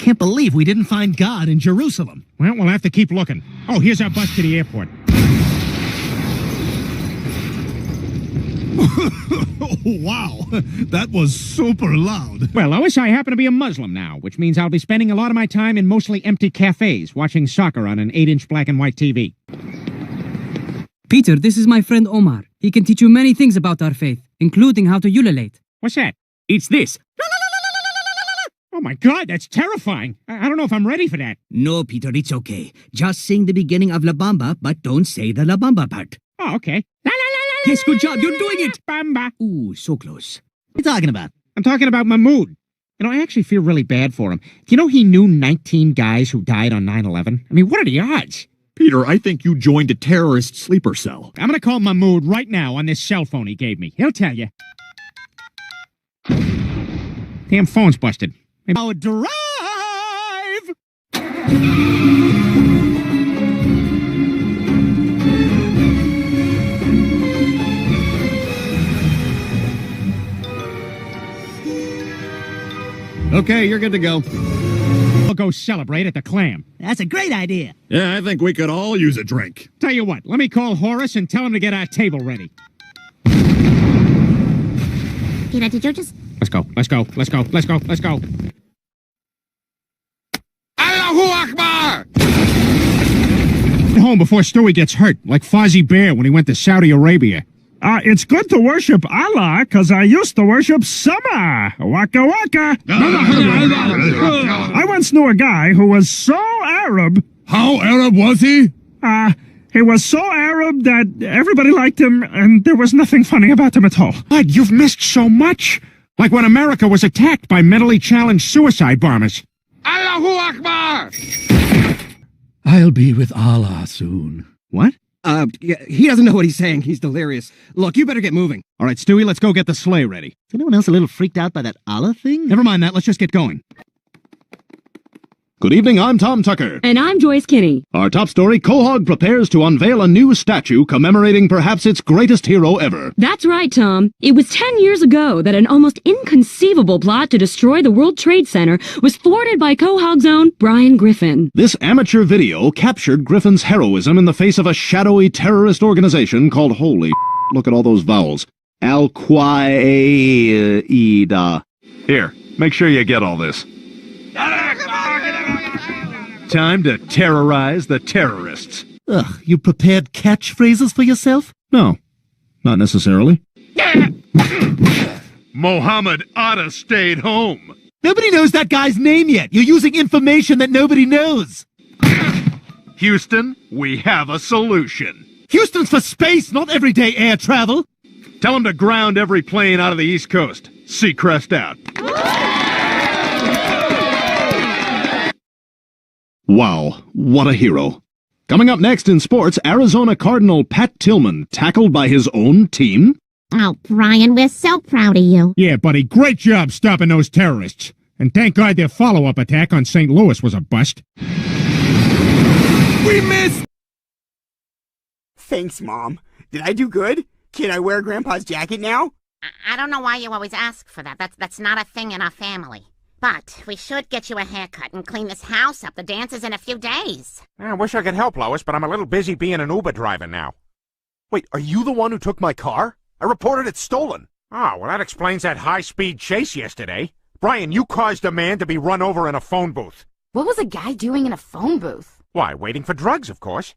can't believe we didn't find God in Jerusalem. Well, we'll have to keep looking. Oh, here's our bus to the airport. Wow, that was super loud. Well, Lois, I happen to be a Muslim now, which means I'll be spending a lot of my time in mostly empty cafes watching soccer on an 8-inch black and white TV. Peter, this is my friend Omar. He can teach you many things about our faith, including how to ululate. What's that? It's this. Oh my God, that's terrifying. I don't know if I'm ready for that. No, Peter, it's okay. Just sing the beginning of La Bamba, but don't say the La Bamba part. Oh, okay. Yes, good job. You're doing it. Bamba. Ooh, so close. What are you talking about? I'm talking about Mahmoud. You know, I actually feel really bad for him. Do you know he knew 19 guys who died on 9/11? I mean, what are the odds? Peter, I think you joined a terrorist sleeper cell. I'm gonna call Mahmoud right now on this cell phone he gave me. He'll tell you. Damn phone's busted. Our drive! Okay, you're good to go. We'll go celebrate at the Clam. That's a great idea. Yeah, I think we could all use a drink. Tell you what, let me call Horace and tell him to get our table ready. Peter, did you just... Let's go, let's go, let's go, let's go, let's go. Allahu Akbar! Home before Stewie gets hurt, like Fozzie Bear when he went to Saudi Arabia. It's good to worship Allah, because I used to worship Sama. Waka waka. I once knew a guy who was so Arab. How Arab was he? He was so Arab that everybody liked him, and there was nothing funny about him at all. God, you've missed so much. Like when America was attacked by mentally challenged suicide bombers. Allahu Akbar! I'll be with Allah soon. What? He doesn't know what he's saying. He's delirious. Look, you better get moving. All right, Stewie, let's go get the sleigh ready. Is anyone else a little freaked out by that Allah thing? Never mind that, let's just get going. Good evening, I'm Tom Tucker. And I'm Joyce Kinney. Our top story, Quahog prepares to unveil a new statue commemorating perhaps its greatest hero ever. That's right, Tom. It was 10 years ago that an almost inconceivable plot to destroy the World Trade Center was thwarted by Quahog's own Brian Griffin. This amateur video captured Griffin's heroism in the face of a shadowy terrorist organization called Holy look at all those vowels. Al-Qaeda. Here, make sure you get all this. Time to terrorize the terrorists. Ugh, you prepared catchphrases for yourself? No, not necessarily. Mohammed Atta stayed home. Nobody knows that guy's name yet. You're using information that nobody knows. Houston, we have a solution. Houston's for space, not everyday air travel. Tell them to ground every plane out of the East Coast. Seacrest out. Wow, what a hero. Coming up next in sports, Arizona Cardinal Pat Tillman tackled by his own team. Oh, Brian, we're so proud of you. Yeah, buddy, great job stopping those terrorists. And thank God their follow-up attack on St. Louis was a bust. We missed! Thanks, Mom. Did I do good? Can I wear Grandpa's jacket now? I don't know why you always ask for that. That's not a thing in our family. But we should get you a haircut and clean this house up. The dance is in a few days. I wish I could help, Lois, but I'm a little busy being an Uber driver now. Wait, are you the one who took my car? I reported it stolen. Oh, well, that explains that high-speed chase yesterday. Brian, you caused a man to be run over in a phone booth. What was a guy doing in a phone booth? Why, waiting for drugs, of course.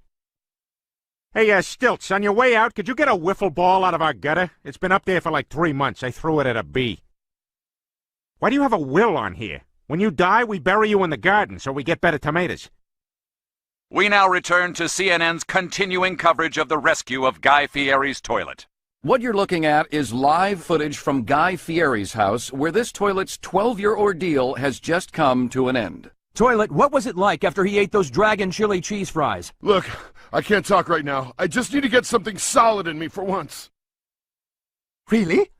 Hey, Stilts, on your way out, could you get a wiffle ball out of our gutter? It's been up there for like 3 months. I threw it at a bee. Why do you have a will on here? When you die, we bury you in the garden so we get better tomatoes. We now return to CNN's continuing coverage of the rescue of Guy Fieri's toilet. What you're looking at is live footage from Guy Fieri's house, where this toilet's 12-year ordeal has just come to an end. Toilet, what was it like after he ate those dragon chili cheese fries? Look, I can't talk right now. I just need to get something solid in me for once. Really?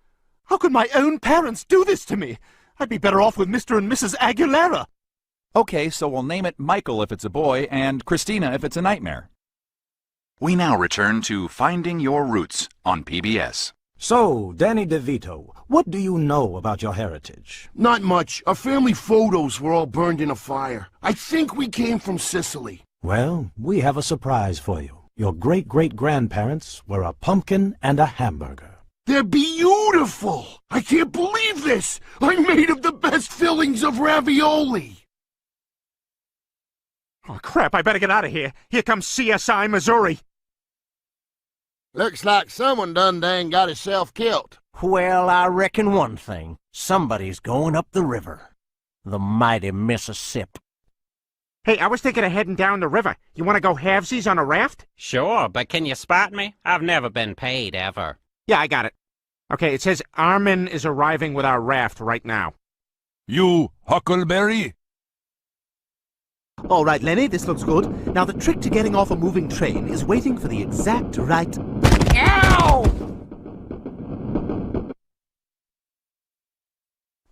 How could my own parents do this to me? I'd be better off with Mr. and Mrs. Aguilera. Okay, so we'll name it Michael if it's a boy, and Christina if it's a nightmare. We now return to Finding Your Roots on PBS. So, Danny DeVito, what do you know about your heritage? Not much. Our family photos were all burned in a fire. I think we came from Sicily. Well, we have a surprise for you. Your great-great-grandparents were a pumpkin and a hamburger. They're beautiful! I can't believe this! I'm made of the best fillings of ravioli! Oh, crap, I better get out of here. Here comes CSI Missouri. Looks like someone done got himself killed. Well, I reckon one thing. Somebody's going up the river. The mighty Mississippi. Hey, I was thinking of heading down the river. You want to go halvesies on a raft? Sure, but can you spot me? I've never been paid, ever. Yeah, I got it. Okay, it says Armin is arriving with our raft right now. You Huckleberry? All right, Lenny, this looks good. Now, the trick to getting off a moving train is waiting for the exact right... Ow!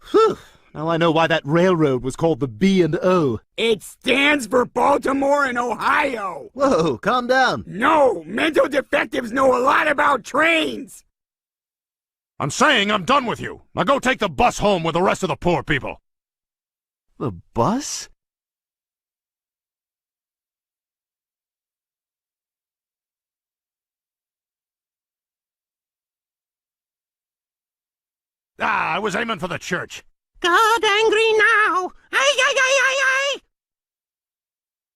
Whew. Now I know why that railroad was called the B&O. It stands for Baltimore and Ohio. Whoa, calm down. No, mental defectives know a lot about trains. I'm saying I'm done with you. Now go take the bus home with the rest of the poor people. The bus? Ah, I was aiming for the church. God angry now! Aye!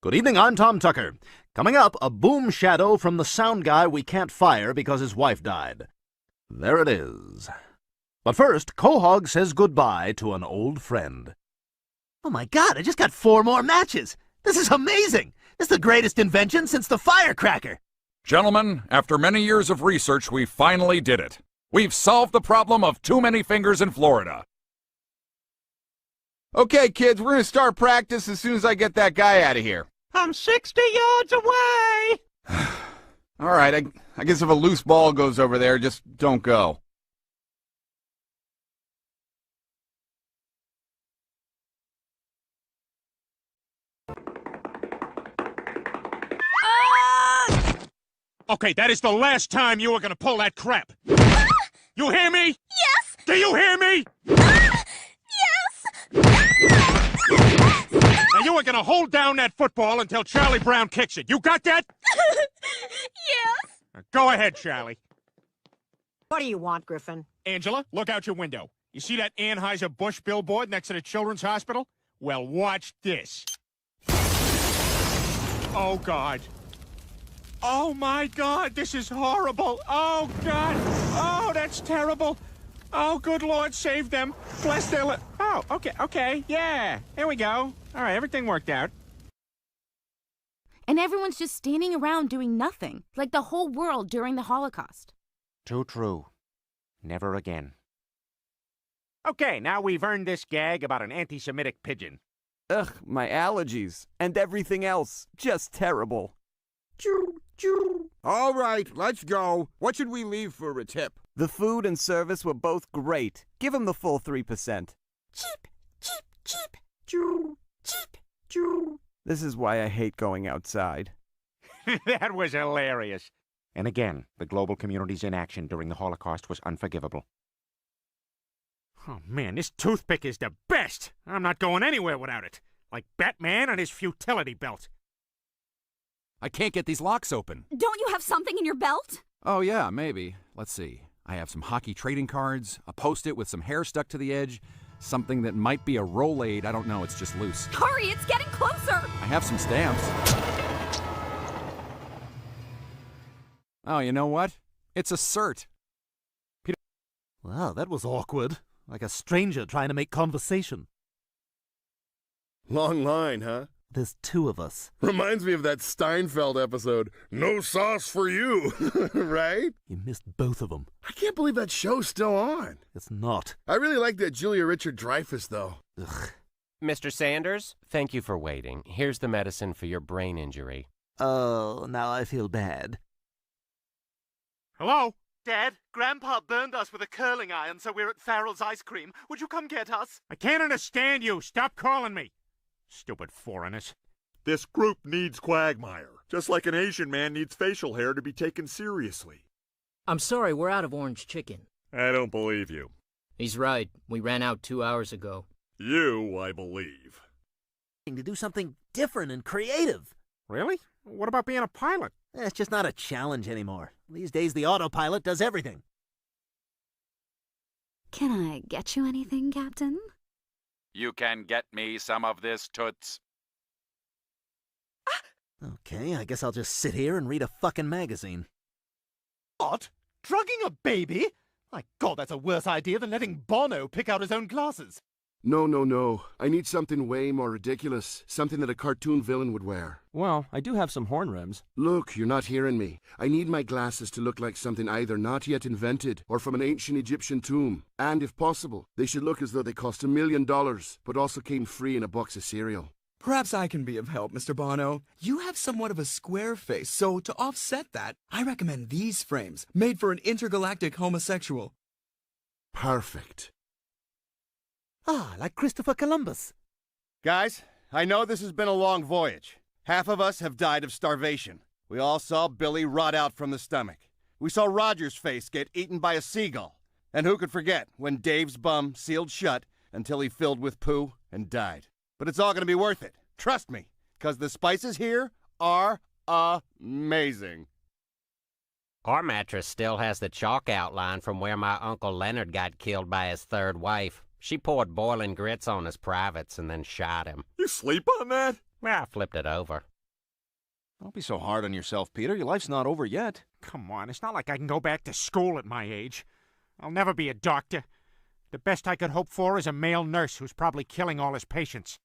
Good evening, I'm Tom Tucker. Coming up, a boom shadow from the sound guy we can't fire because his wife died. There it is. But first, Quahog says goodbye to an old friend. Oh my God, I just got 4 more matches! This is amazing! This is the greatest invention since the firecracker! Gentlemen, after many years of research, we finally did it. We've solved the problem of too many fingers in Florida. Okay, kids, we're gonna start practice as soon as I get that guy out of here. I'm 60 yards away! All right, I guess if a loose ball goes over there, just don't go. Okay, that is the last time you are gonna pull that crap. You hear me? Yes! Do you hear me? Now you are gonna hold down that football until Charlie Brown kicks it. You got that? Yes! Now go ahead, Charlie. What do you want, Griffin? Angela, look out your window. You see that Anheuser-Busch billboard next to the Children's Hospital? Well, watch this. Oh, God. Oh, my God, this is horrible. Oh, God. Oh, that's terrible. Oh, good Lord, save them. Bless their Oh, okay, yeah. There we go. All right, everything worked out. And everyone's just standing around doing nothing, like the whole world during the Holocaust. Too true. Never again. Okay, now we've earned this gag about an anti-Semitic pigeon. Ugh, my allergies. And everything else. Just terrible. Choo, choo. All right, let's go. What should we leave for a tip? The food and service were both great. Give him the full 3%. Cheap, cheap, cheap. Choo, cheap, choo. This is why I hate going outside. That was hilarious. And again, the global community's inaction during the Holocaust was unforgivable. Oh man, this toothpick is the best! I'm not going anywhere without it. Like Batman and his futility belt. I can't get these locks open. Don't you have something in your belt? Oh yeah, maybe. Let's see. I have some hockey trading cards, a Post-it with some hair stuck to the edge, something that might be a Rolade. I don't know, it's just loose. Hurry, it's getting closer! I have some stamps. Oh, you know what? It's a cert. Wow, that was awkward. Like a stranger trying to make conversation. Long line, huh? There's 2 of us. Reminds me of that Steinfeld episode, No Sauce for You, right? You missed both of them. I can't believe that show's still on. It's not. I really like that Julia Richard-Dreyfuss, though. Ugh. Mr. Sanders, thank you for waiting. Here's the medicine for your brain injury. Oh, now I feel bad. Hello? Dad, Grandpa burned us with a curling iron, so we're at Farrell's Ice Cream. Would you come get us? I can't understand you. Stop calling me. Stupid foreigners. This group needs Quagmire, just like an Asian man needs facial hair to be taken seriously. I'm sorry, we're out of orange chicken. I don't believe you. He's right. We ran out 2 hours ago. You, I believe. To do something different and creative. Really? What about being a pilot? It's just not a challenge anymore. These days, the autopilot does everything. Can I get you anything, Captain? You can get me some of this, Toots. Okay, I guess I'll just sit here and read a fucking magazine. What? Drugging a baby? My God, that's a worse idea than letting Bono pick out his own glasses. No. I need something way more ridiculous. Something that a cartoon villain would wear. Well, I do have some horn rims. Look, you're not hearing me. I need my glasses to look like something either not yet invented or from an ancient Egyptian tomb. And if possible, they should look as though they cost $1 million, but also came free in a box of cereal. Perhaps I can be of help, Mr. Bono. You have somewhat of a square face, so to offset that, I recommend these frames, made for an intergalactic homosexual. Perfect. Ah, like Christopher Columbus. Guys, I know this has been a long voyage. Half of us have died of starvation. We all saw Billy rot out from the stomach. We saw Roger's face get eaten by a seagull. And who could forget when Dave's bum sealed shut until he filled with poo and died. But it's all going to be worth it. Trust me, because the spices here are amazing. Our mattress still has the chalk outline from where my Uncle Leonard got killed by his third wife. She poured boiling grits on his privates and then shot him. You sleep on that? Well, I flipped it over. Don't be so hard on yourself, Peter. Your life's not over yet. Come on, it's not like I can go back to school at my age. I'll never be a doctor. The best I could hope for is a male nurse who's probably killing all his patients.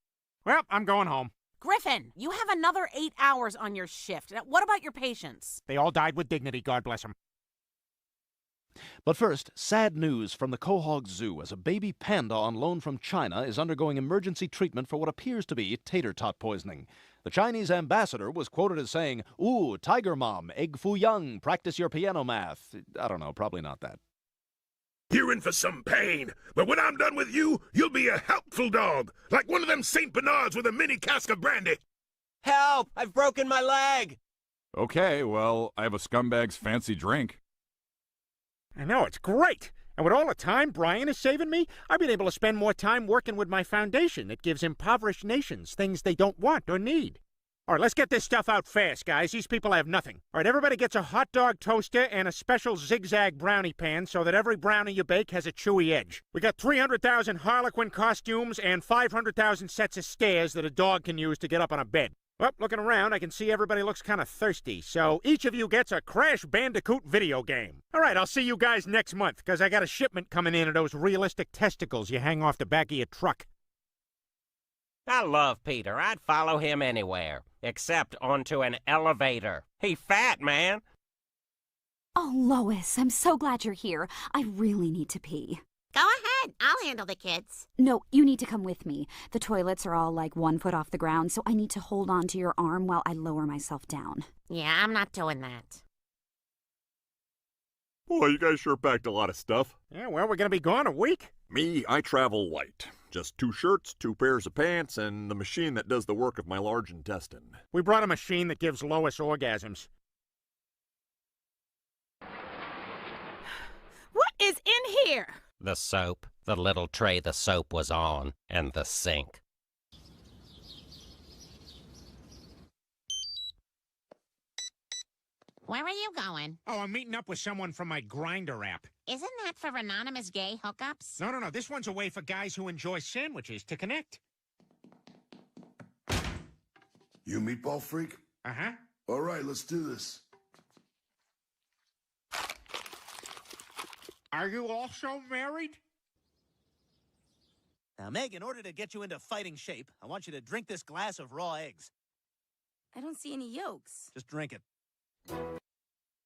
Well, I'm going home. Griffin, you have another 8 hours on your shift. Now, what about your patients? They all died with dignity, God bless them. But first, sad news from the Quahog Zoo as a baby panda on loan from China is undergoing emergency treatment for what appears to be tater tot poisoning. The Chinese ambassador was quoted as saying, "Ooh, tiger mom, egg foo young, practice your piano math." I don't know, probably not that. You're in for some pain, but when I'm done with you, you'll be a helpful dog, like one of them St. Bernards with a mini cask of brandy. Help! I've broken my leg! Okay, well, I have a scumbag's fancy drink. I know, it's great! And with all the time Brian is saving me, I've been able to spend more time working with my foundation that gives impoverished nations things they don't want or need. All right, let's get this stuff out fast, guys. These people have nothing. All right, everybody gets a hot dog toaster and a special zigzag brownie pan so that every brownie you bake has a chewy edge. We got 300,000 Harlequin costumes and 500,000 sets of stairs that a dog can use to get up on a bed. Well, looking around, I can see everybody looks kind of thirsty, so each of you gets a Crash Bandicoot video game. All right, I'll see you guys next month, because I got a shipment coming in of those realistic testicles you hang off the back of your truck. I love Peter. I'd follow him anywhere, except onto an elevator. He fat, man. Oh, Lois, I'm so glad you're here. I really need to pee. Go ahead. I'll handle the kids. No, you need to come with me. The toilets are all like 1 foot off the ground, so I need to hold on to your arm while I lower myself down. Yeah, I'm not doing that. Boy, you guys sure packed a lot of stuff. Yeah, well, we're going to be gone a week. Me, I travel light. Just 2 shirts, 2 pairs of pants, and the machine that does the work of my large intestine. We brought a machine that gives Lois orgasms. What is in here? The soap, the little tray the soap was on, and the sink. Where are you going? Oh, I'm meeting up with someone from my Grindr app. Isn't that for anonymous gay hookups? No. This one's a way for guys who enjoy sandwiches to connect. You meatball freak? Uh-huh. All right, let's do this. Are you also married? Now, Meg, in order to get you into fighting shape, I want you to drink this glass of raw eggs. I don't see any yolks. Just drink it.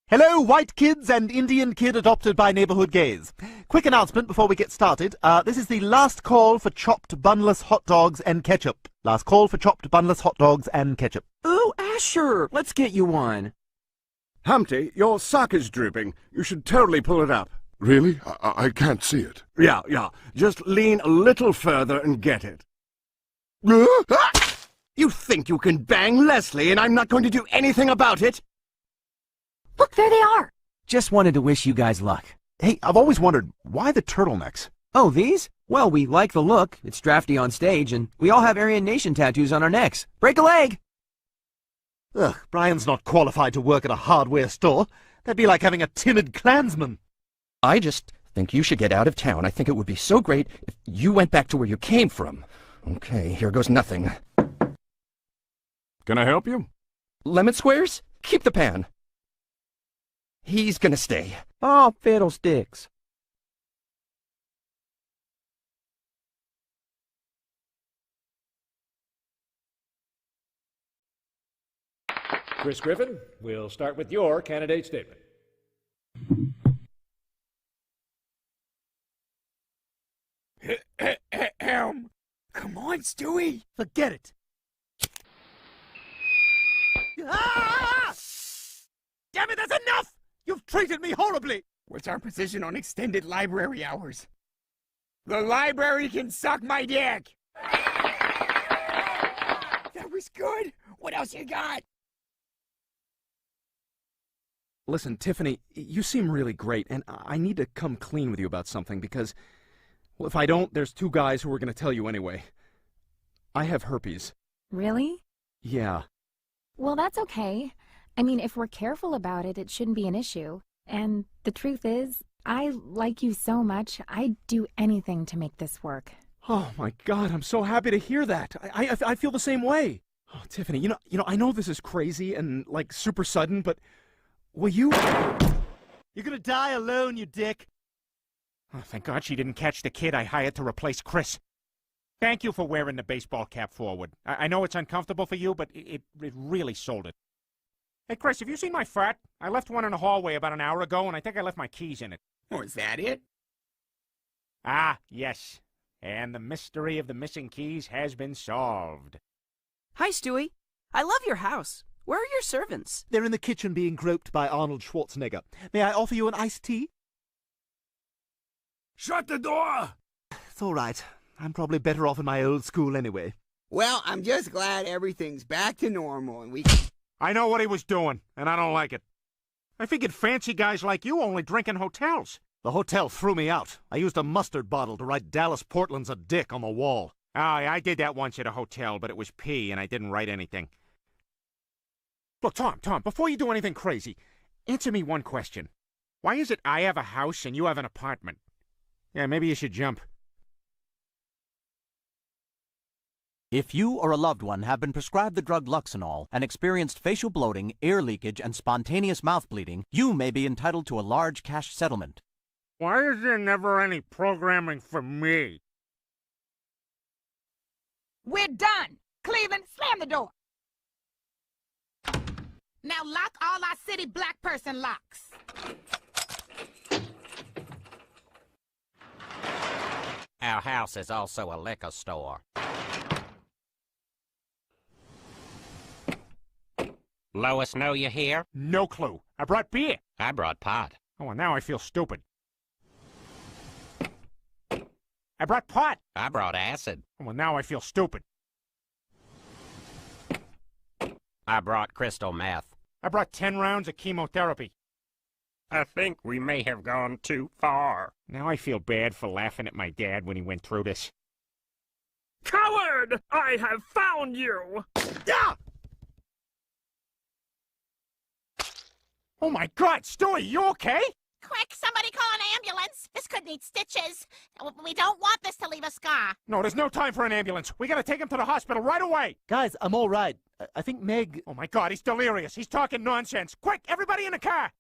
Hello, white kids and Indian kid adopted by neighborhood gays. Quick announcement before we get started. This is the last call for chopped bunless hot dogs and ketchup. Last call for chopped bunless hot dogs and ketchup. Oh, Asher, let's get you one. Humpty, your sock is drooping. You should totally pull it up. Really? I can't see it. Yeah. Just lean a little further and get it. You think you can bang Leslie and I'm not going to do anything about it? Look, there they are. Just wanted to wish you guys luck. Hey, I've always wondered, why the turtlenecks? Oh, these? Well, we like the look. It's drafty on stage, and we all have Aryan Nation tattoos on our necks. Break a leg! Ugh, Brian's not qualified to work at a hardware store. That'd be like having a timid Klansman. I just think you should get out of town. I think it would be so great if you went back to where you came from. Okay, here goes nothing. Can I help you? Lemon squares? Keep the pan. He's gonna stay. Oh, fiddlesticks. Chris Griffin, we'll start with your candidate statement. Come on, Stewie. Forget it. Ah! Damn it, that's enough! You've treated me horribly! What's our position on extended library hours? The library can suck my dick! That was good. What else you got? Listen, Tiffany, you seem really great, and I need to come clean with you about something because, well, if I don't, there's two guys who are going to tell you anyway. I have herpes. Really? Yeah. Well, that's okay. I mean, if we're careful about it, it shouldn't be an issue. And the truth is, I like you so much, I'd do anything to make this work. Oh my God, I'm so happy to hear that. I feel the same way. Oh, Tiffany, you know, I know this is crazy and like super sudden, but will you? You're gonna die alone, you dick. Oh, thank God she didn't catch the kid I hired to replace Chris. Thank you for wearing the baseball cap forward. I know it's uncomfortable for you, but it really sold it. Hey, Chris, have you seen my frat? I left one in the hallway about an hour ago, and I think I left my keys in it. Oh, is that it? Ah, yes. And the mystery of the missing keys has been solved. Hi, Stewie. I love your house. Where are your servants? They're in the kitchen being groped by Arnold Schwarzenegger. May I offer you an iced tea? Shut the door! It's all right. I'm probably better off in my old school anyway. Well, I'm just glad everything's back to normal and we... I know what he was doing, and I don't like it. I figured fancy guys like you only drink in hotels. The hotel threw me out. I used a mustard bottle to write Dallas Portland's a dick on the wall. Oh, yeah, I did that once at a hotel, but it was pee, and I didn't write anything. Look, Tom, before you do anything crazy, answer me one question. Why is it I have a house and you have an apartment? Yeah, maybe you should jump. If you or a loved one have been prescribed the drug Luxenol and experienced facial bloating, ear leakage, and spontaneous mouth bleeding, you may be entitled to a large cash settlement. Why is there never any programming for me? We're done. Cleveland, slam the door. Now lock all our city black person locks. Our house is also a liquor store. Lois know you're here? No clue. I brought beer. I brought pot. Oh, and now I feel stupid. I brought pot. I brought acid. Oh, well, now I feel stupid. I brought crystal meth. I brought 10 rounds of chemotherapy. I think we may have gone too far. Now I feel bad for laughing at my dad when he went through this. Coward! I have found you! Ah! Oh my God, Stewie, you okay? Quick, somebody call an ambulance. This could need stitches. We don't want this to leave a scar. No, there's no time for an ambulance. We gotta take him to the hospital right away. Guys, I'm all right. I think Meg... Oh my God, he's delirious. He's talking nonsense. Quick, everybody in the car!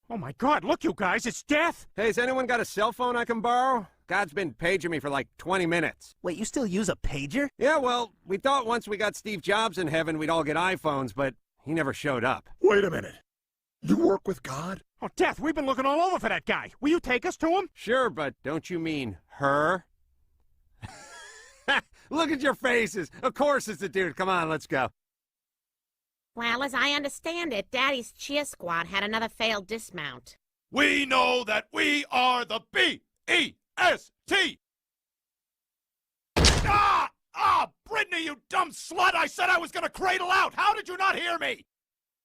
Oh my God, look you guys, it's death! Hey, has anyone got a cell phone I can borrow? God's been paging me for like 20 minutes. Wait, you still use a pager? Yeah, well, we thought once we got Steve Jobs in heaven we'd all get iPhones, but he never showed up. Wait a minute. You work with God? Oh, Death, we've been looking all over for that guy. Will you take us to him? Sure, but don't you mean her? Look at your faces. Of course it's the dude. Come on, let's go. Well, as I understand it, Daddy's cheer squad had another failed dismount. We know that we are the B-E-S-T! Brittany, you dumb slut! I said I was gonna cradle out! How did you not hear me?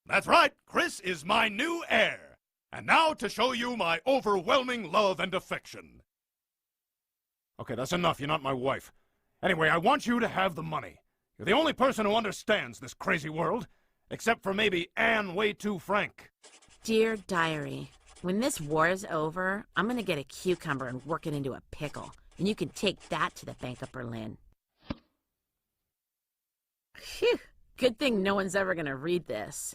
That's right, Chris is my new heir. And now to show you my overwhelming love and affection. Okay, that's enough. You're not my wife. Anyway, I want you to have the money. You're the only person who understands this crazy world, except for maybe Anne Way Too Frank. Dear Diary, when this war is over, I'm gonna get a cucumber and work it into a pickle. And you can take that to the Bank of Berlin. Phew. Good thing no one's ever gonna read this.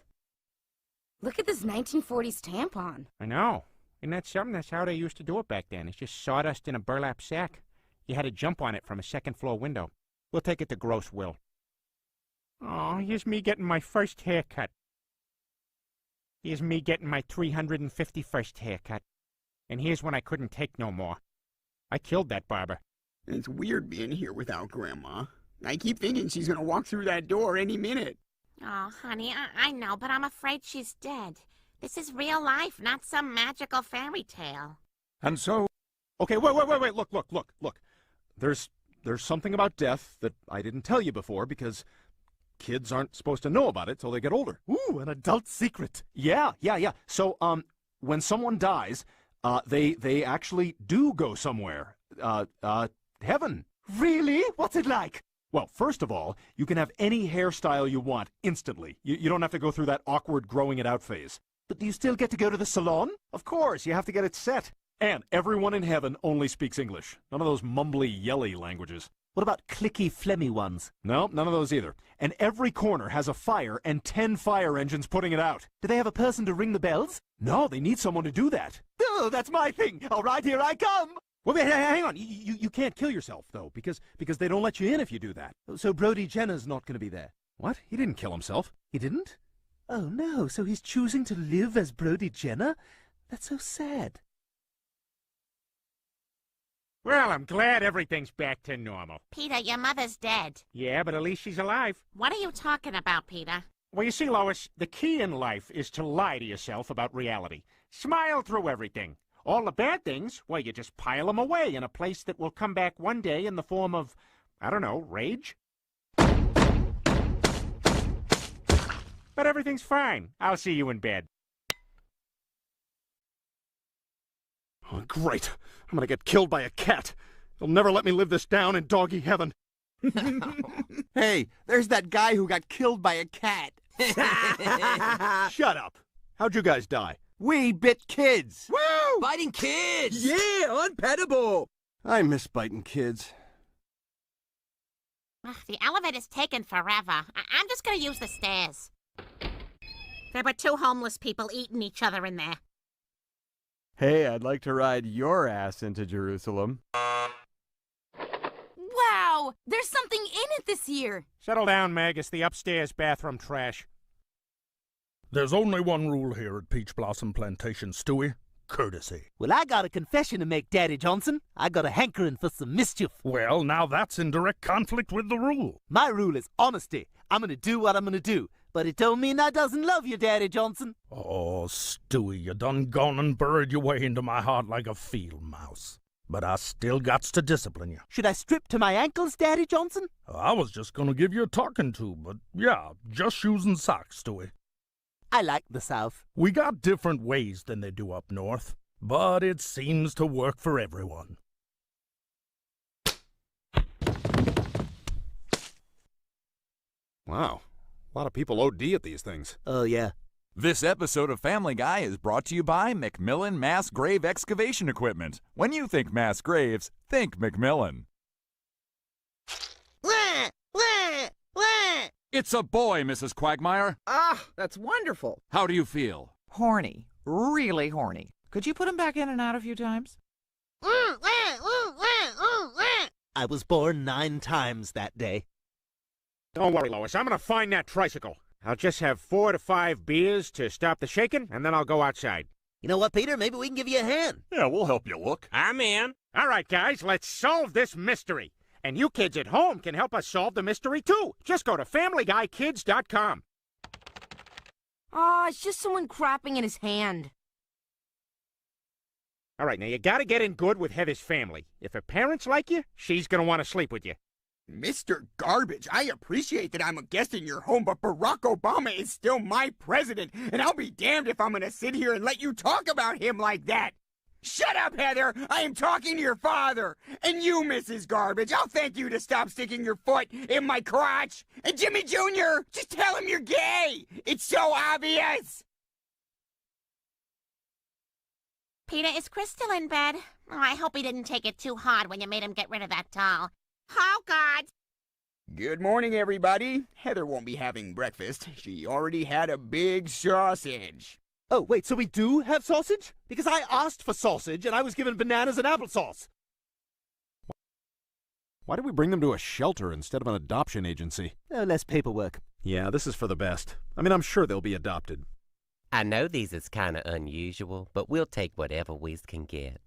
Look at this 1940s tampon. I know. Isn't that something? That's how they used to do it back then. It's just sawdust in a burlap sack. You had to jump on it from a second-floor window. We'll take it to Gross Will. Oh, here's me getting my first haircut. Here's me getting my 351st haircut. And here's when I couldn't take no more. I killed that barber. It's weird being here without Grandma. I keep thinking she's gonna walk through that door any minute. Oh, honey, I know, but I'm afraid she's dead. This is real life, not some magical fairy tale. And so... Okay, wait, look. There's something about death that I didn't tell you before because kids aren't supposed to know about it till they get older. Ooh, an adult secret. Yeah. So, when someone dies, they actually do go somewhere. Heaven. Really? What's it like? Well, first of all, you can have any hairstyle you want instantly. You don't have to go through that awkward growing it out phase. But do you still get to go to the salon? Of course, you have to get it set. And everyone in heaven only speaks English. None of those mumbly, yelly languages. What about clicky, phlegmy ones? No, none of those either. And every corner has a fire and 10 fire engines putting it out. Do they have a person to ring the bells? No, they need someone to do that. Oh, that's my thing. All right, here I come. Well, wait, hang on. You can't kill yourself, though, because they don't let you in if you do that. So Brody Jenner's not going to be there? What? He didn't kill himself. He didn't? Oh, no, so he's choosing to live as Brody Jenner? That's so sad. Well, I'm glad everything's back to normal. Peter, your mother's dead. Yeah, but at least she's alive. What are you talking about, Peter? Well, you see, Lois, the key in life is to lie to yourself about reality. Smile through everything. All the bad things, well, you just pile them away in a place that will come back one day in the form of, I don't know, rage? But everything's fine. I'll see you in bed. Oh, great. I'm gonna get killed by a cat. They'll never let me live this down in doggy heaven. Hey, there's that guy who got killed by a cat. Shut up. How'd you guys die? We bit kids. Woo! Biting kids! Yeah, unpettable. I miss biting kids. Ugh, the elevator's taking forever. I'm just gonna use the stairs. There were 2 homeless people eating each other in there. Hey, I'd like to ride your ass into Jerusalem. Wow! There's something in it this year! Settle down, Meg. It's the upstairs bathroom trash. There's only one rule here at Peach Blossom Plantation, Stewie. Courtesy. Well, I got a confession to make, Daddy Johnson. I got a hankering for some mischief. Well, now that's in direct conflict with the rule. My rule is honesty. I'm gonna do what I'm gonna do. But it don't mean I doesn't love you, Daddy Johnson. Oh, Stewie, you done gone and buried your way into my heart like a field mouse. But I still gots to discipline you. Should I strip to my ankles, Daddy Johnson? I was just gonna give you a talking to, but yeah, just shoes and socks, Stewie. I like the South. We got different ways than they do up north, but it seems to work for everyone. Wow. A lot of people OD at these things. Oh, yeah. This episode of Family Guy is brought to you by McMillan Mass Grave Excavation Equipment. When you think mass graves, think McMillan. It's a boy, Mrs. Quagmire. Ah, that's wonderful. How do you feel? Horny. Really horny. Could you put him back in and out a few times? I was born 9 times that day. Don't worry, Lois. I'm gonna find that tricycle. I'll just have 4 to 5 beers to stop the shaking, and then I'll go outside. You know what, Peter? Maybe we can give you a hand. Yeah, we'll help you look. I'm in. All right, guys, let's solve this mystery. And you kids at home can help us solve the mystery, too. Just go to FamilyGuyKids.com. Aw, it's just someone crapping in his hand. All right, now you gotta get in good with Heather's family. If her parents like you, she's gonna want to sleep with you. Mr. Garbage, I appreciate that I'm a guest in your home, but Barack Obama is still my president, and I'll be damned if I'm gonna sit here and let you talk about him like that. Shut up, Heather! I am talking to your father! And you, Mrs. Garbage, I'll thank you to stop sticking your foot in my crotch! And Jimmy Jr., just tell him you're gay! It's so obvious! Peter, is Chris still in bed? Oh, I hope he didn't take it too hard when you made him get rid of that doll. Oh, God! Good morning, everybody. Heather won't be having breakfast. She already had a big sausage. Oh, wait, so we do have sausage? Because I asked for sausage, and I was given bananas and applesauce. Why did we bring them to a shelter instead of an adoption agency? Less paperwork. Yeah, this is for the best. I mean, I'm sure they'll be adopted. I know these is kinda unusual, but we'll take whatever we can get.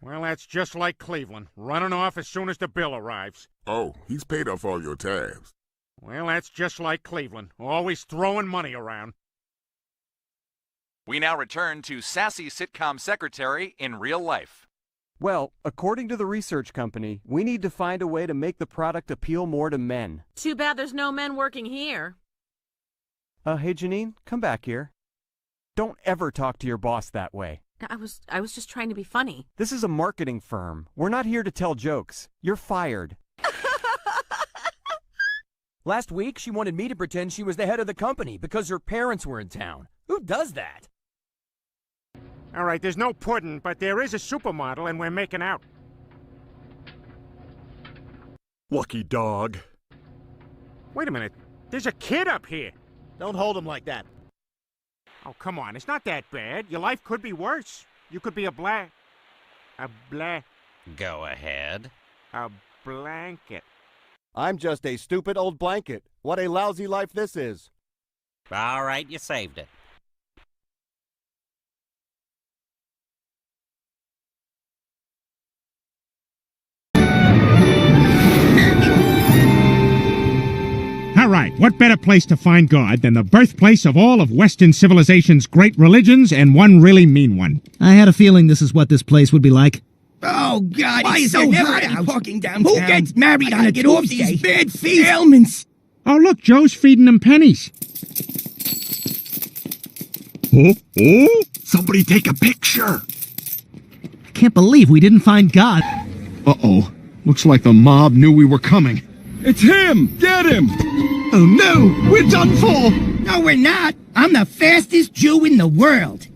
Well, that's just like Cleveland, running off as soon as the bill arrives. Oh, he's paid off all your tabs. Well, that's just like Cleveland, always throwing money around. We now return to sassy sitcom secretary in real life. Well, according to the research company, we need to find a way to make the product appeal more to men. Too bad there's no men working here. Hey Janine, come back here. Don't ever talk to your boss that way. I was just trying to be funny. This is a marketing firm. We're not here to tell jokes. You're fired. Last week, she wanted me to pretend she was the head of the company because her parents were in town. Who does that? All right, there's no pudding, but there is a supermodel, and we're making out. Lucky dog. Wait a minute. There's a kid up here. Don't hold him like that. Oh, come on. It's not that bad. Your life could be worse. You could be a Go ahead. blanket. I'm just a stupid old blanket. What a lousy life this is. All right, you saved it. All right, what better place to find God than the birthplace of all of Western civilization's great religions and one really mean one? I had a feeling this is what this place would be like. Oh, God, Why it's is so there hot never out. parking downtown? Who gets married on a get off Tuesday? these bad feet. Ailments. Oh, look, Joe's feeding them pennies. Oh, somebody take a picture. I can't believe we didn't find God. Uh-oh. Looks like the mob knew we were coming. It's him! Get him! Oh no, we're done for! No, we're not. I'm the fastest Jew in the world.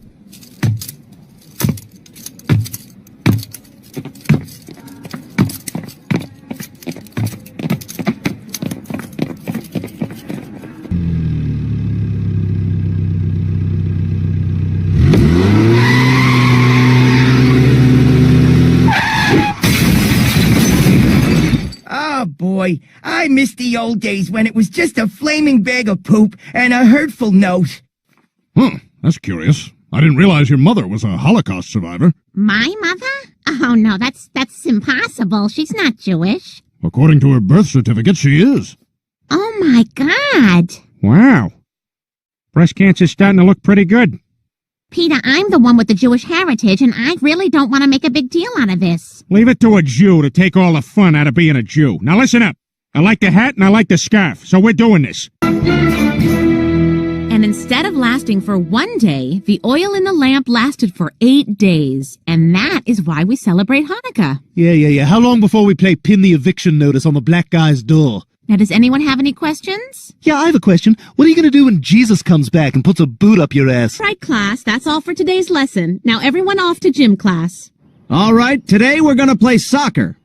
Oh, boy, I miss the old days when it was just a flaming bag of poop and a hurtful note. Huh, that's curious. I didn't realize your mother was a Holocaust survivor. My mother? Oh, no, that's impossible. She's not Jewish. According to her birth certificate, she is. Oh, my God. Wow. Breast cancer's starting to look pretty good. Peter, I'm the one with the Jewish heritage, and I really don't want to make a big deal out of this. Leave it to a Jew to take all the fun out of being a Jew. Now listen up. I like the hat and I like the scarf, so we're doing this. And instead of lasting for 1 day, the oil in the lamp lasted for 8 days. And that is why we celebrate Hanukkah. Yeah. How long before we play pin the eviction notice on the black guy's door? Now, does anyone have any questions? Yeah, I have a question. What are you going to do when Jesus comes back and puts a boot up your ass? Right, class, that's all for today's lesson. Now everyone off to gym class. All right, today we're going to play soccer.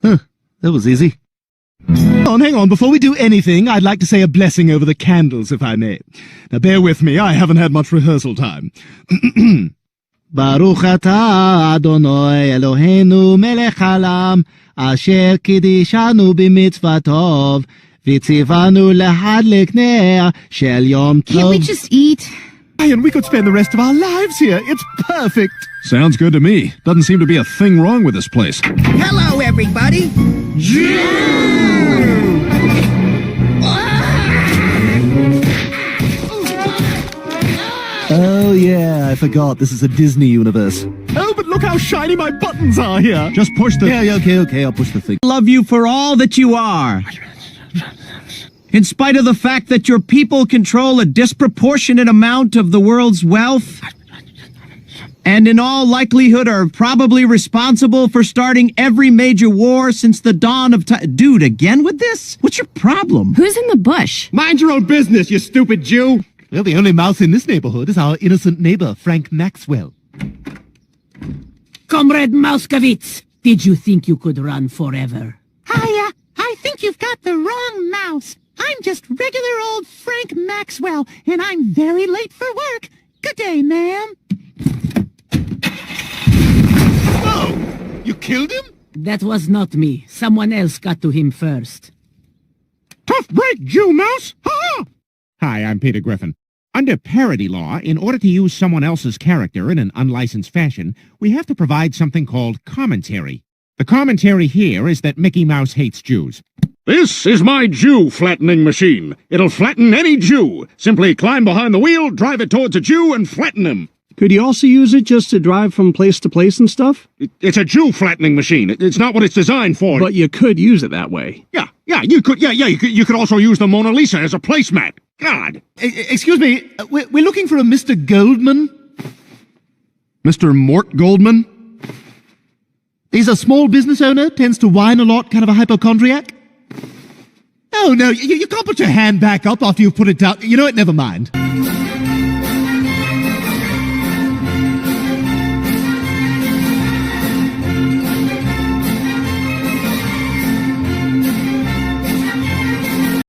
Huh, that was easy. Hang on, before we do anything, I'd like to say a blessing over the candles, if I may. Now bear with me, I haven't had much rehearsal time. Baruch atah Adonai Eloheinu melech haolam asher kiddishanu b'mitzvatov Can't we just eat? And we could spend the rest of our lives here. It's perfect. Sounds good to me. Doesn't seem to be a thing wrong with this place. Hello, everybody. Oh yeah, I forgot. This is a Disney universe. Oh, but look how shiny my buttons are here. Just push the... Yeah, okay, I'll push the thing. Love you for all that you are. In spite of the fact that your people control a disproportionate amount of the world's wealth, and in all likelihood are probably responsible for starting every major war since the dawn of time. Dude, again with this? What's your problem? Who's in the bush? Mind your own business, you stupid Jew! Well, the only mouse in this neighborhood is our innocent neighbor, Frank Maxwell. Comrade Mouskowitz, did you think you could run forever? I think you've got the wrong mouse. I'm just regular old Frank Maxwell, and I'm very late for work. Good day, ma'am. Oh, you killed him? That was not me. Someone else got to him first. Tough break, Jew Mouse! Ha! Hi, I'm Peter Griffin. Under parody law, in order to use someone else's character in an unlicensed fashion, we have to provide something called commentary. The commentary here is that Mickey Mouse hates Jews. This is my Jew flattening machine. It'll flatten any Jew. Simply climb behind the wheel, drive it towards a Jew, and flatten him. Could you also use it just to drive from place to place and stuff? It's a Jew flattening machine. It's not what it's designed for. But you could use it that way. You could also use the Mona Lisa as a placemat. God. Excuse me, we're looking for a Mr. Goldman. Mr. Mort Goldman? He's a small business owner, tends to whine a lot, kind of a hypochondriac. Oh, no, you can't put your hand back up after you've put it down. You know what, never mind.